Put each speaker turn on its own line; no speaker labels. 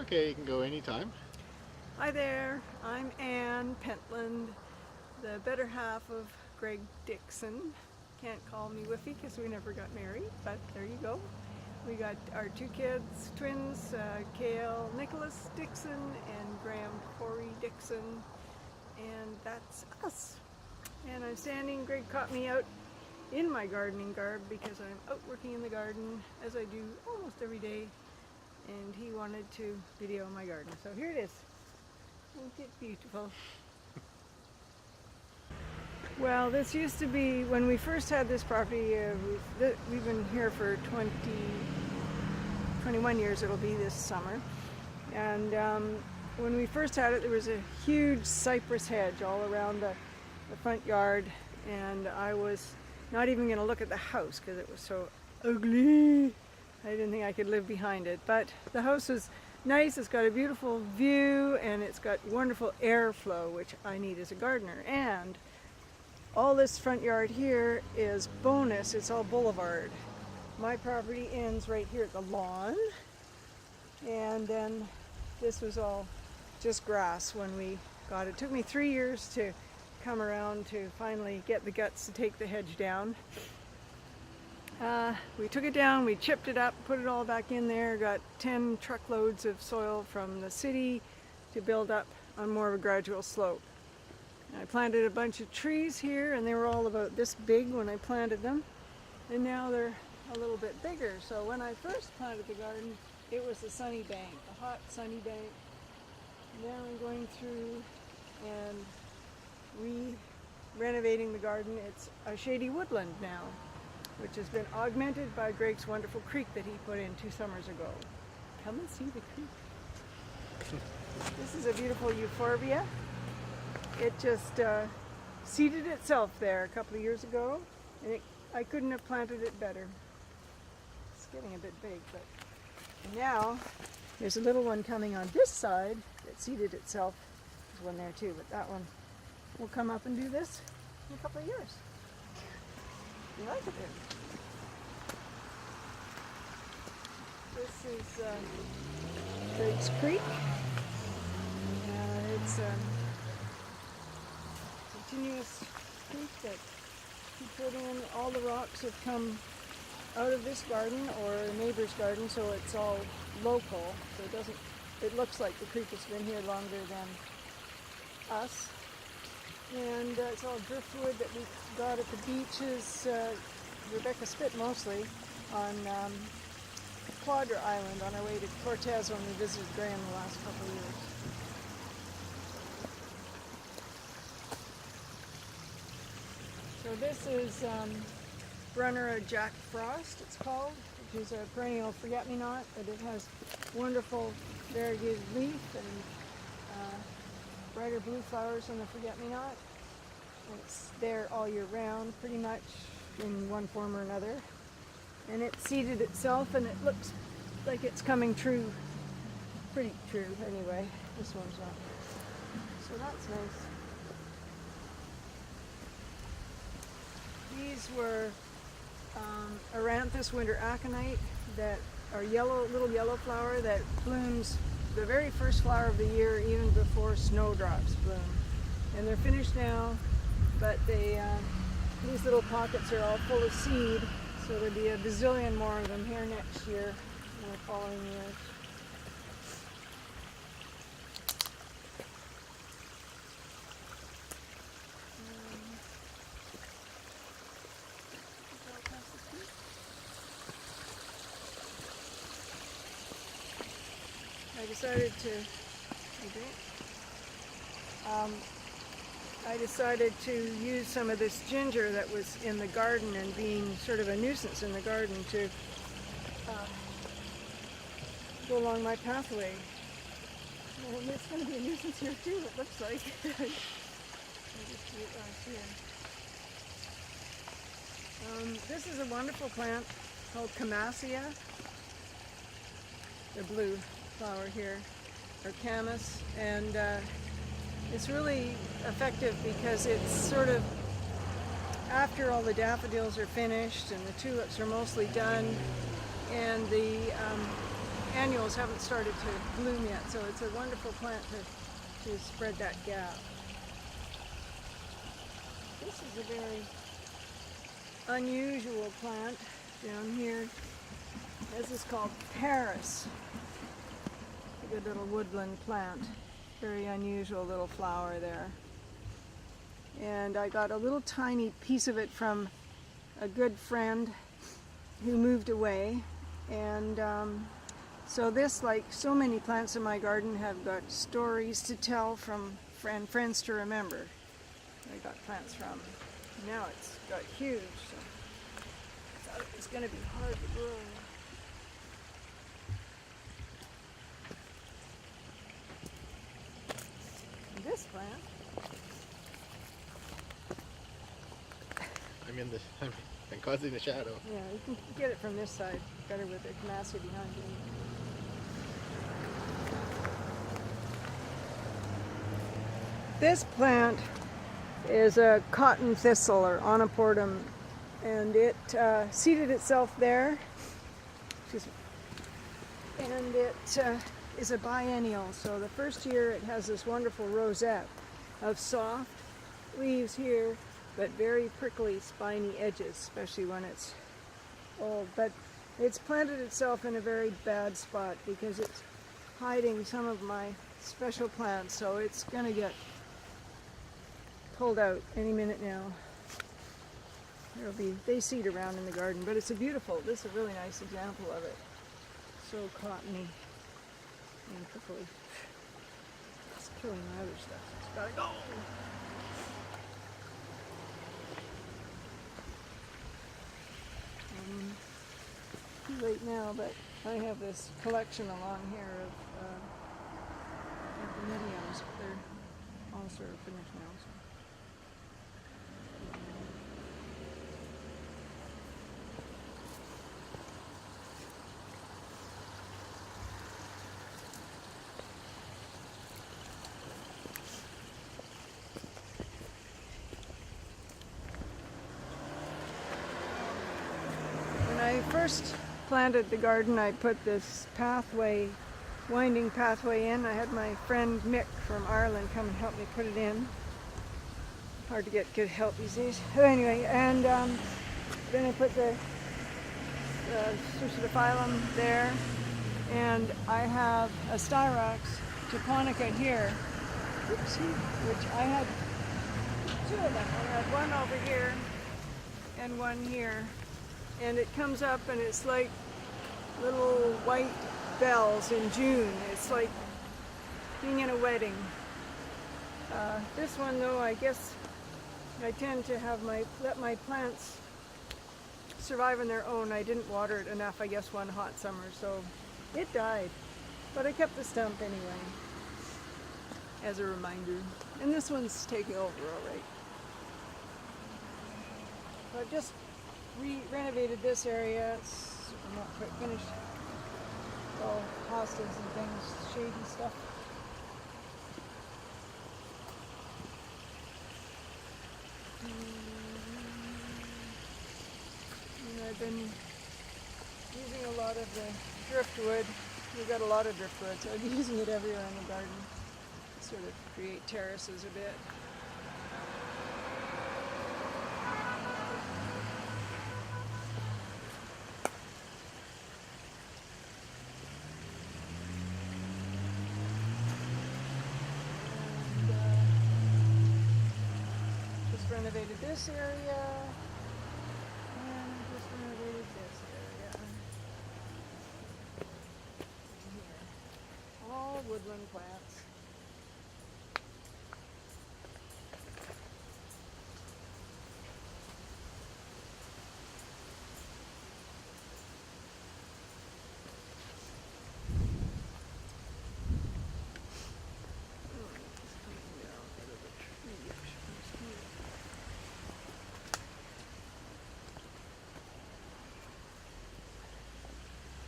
Okay, you can go anytime.
Hi there, I'm Ann Pentland, the better half of Greg Dixon. Can't call me Whiffy because we never got married, but there you go. We got our two kids, twins, Kale Nicholas Dixon and Graham Corey Dixon, and that's us. And I'm standing, Greg caught me out in my gardening garb because I'm out working in the garden as I do almost every day, and he wanted to video my garden. So here it is. Isn't it beautiful? Well, this used to be, when we first had this property, we've been here for 21 years, it'll be this summer. And when we first had it, there was a huge cypress hedge all around the front yard, and I was not even going to look at the house because it was so ugly. I didn't think I could live behind it, but the house is nice. It's got a beautiful view and it's got wonderful airflow, which I need as a gardener. And all this front yard here is bonus. It's all boulevard. My property ends right here at the lawn, and then this was all just grass when we got it. It took me 3 years to come around to finally get the guts to take the hedge down. We took it down, we chipped it up, put it all back in there, got 10 truckloads of soil from the city to build up on more of a gradual slope. And I planted a bunch of trees here, and they were all about this big when I planted them, and now they're a little bit bigger. So when I first planted the garden, it was the sunny bank, a hot sunny bank. Now I'm going through and renovating the garden. It's a shady woodland now, which has been augmented by Greg's wonderful creek that he put in 2 summers ago. Come and see the creek. This is a beautiful euphorbia. It just seeded itself there a couple of years ago, and I couldn't have planted it better. It's getting a bit big, but and now there's a little one coming on this side that seeded itself. There's one there too, but that one will come up and do this in a couple of years. You like it there? This is Drake's Creek. It's a continuous creek that he put in. All the rocks have come out of this garden or a neighbor's garden, so it's all local. So it looks like the creek has been here longer than us. And it's all driftwood that we got at the beaches. Rebecca spit mostly on Quadra Island on our way to Cortez when we visited Graham the last couple of years. So this is Brunnera Jack Frost, it's called, which is a perennial forget-me-not, but it has wonderful variegated leaf and brighter blue flowers than the forget-me-not. It's there all year round, pretty much in one form or another. And it seeded itself, and it looks like it's coming true. Pretty true, anyway. This one's not. So that's nice. These were Aranthus winter aconite that are yellow, little yellow flower that blooms the very first flower of the year, even before snowdrops bloom. And they're finished now, but these little pockets are all full of seed, so there'll be a bazillion more of them here next year and the following years. I decided to use some of this ginger that was in the garden and being sort of a nuisance in the garden to go along my pathway. And it's going to be a nuisance here too, it looks like. I just see it right here. This is a wonderful plant called Camassia, the blue flower here, or camas, and it's really effective because it's sort of after all the daffodils are finished and the tulips are mostly done, and the annuals haven't started to bloom yet, so it's a wonderful plant to spread that gap. This is a very unusual plant down here. This is called Paris. A good little woodland plant. Very unusual little flower there. And I got a little tiny piece of it from a good friend who moved away. And so this, like so many plants in my garden, have got stories to tell from friends to remember. I got plants from. Now it's got huge, so I thought it was going to be hard to grow. And this plant.
I'm causing the shadow.
Yeah, you can get it from this side better with the massey behind you. This plant is a cotton thistle or onoportum, and it seeded itself there. And it is a biennial, so the first year it has this wonderful rosette of soft leaves here, but very prickly, spiny edges, especially when it's old. But it's planted itself in a very bad spot because it's hiding some of my special plants, so it's going to get pulled out any minute now. They seed around in the garden, but it's this is a really nice example of it. So cottony and prickly. It's killing my other stuff. It's gotta go! Too late now, but I have this collection along here of mediums. They're all sort of finished now. So. When I first planted the garden, I put this winding pathway in. I had my friend Mick from Ireland come and help me put it in. Hard to get good help these days. But anyway, and then I put the Sucidophyllum there, and I have a Styrax japonica here, which I had two of them. I had one over here and one here. And it comes up and it's like little white bells in June. It's like being in a wedding. This one though, I guess I tend to let my plants survive on their own. I didn't water it enough, I guess, one hot summer, so it died. But I kept the stump anyway, as a reminder. And this one's taking over all right. So I just renovated this area. It's not quite finished. All hostas and things, shady stuff. And I've been using a lot of the driftwood. We've got a lot of driftwood, so I'm using it everywhere in the garden. Sort of create terraces a bit. Renovated this area, and just renovated this area. Here. All woodland plants.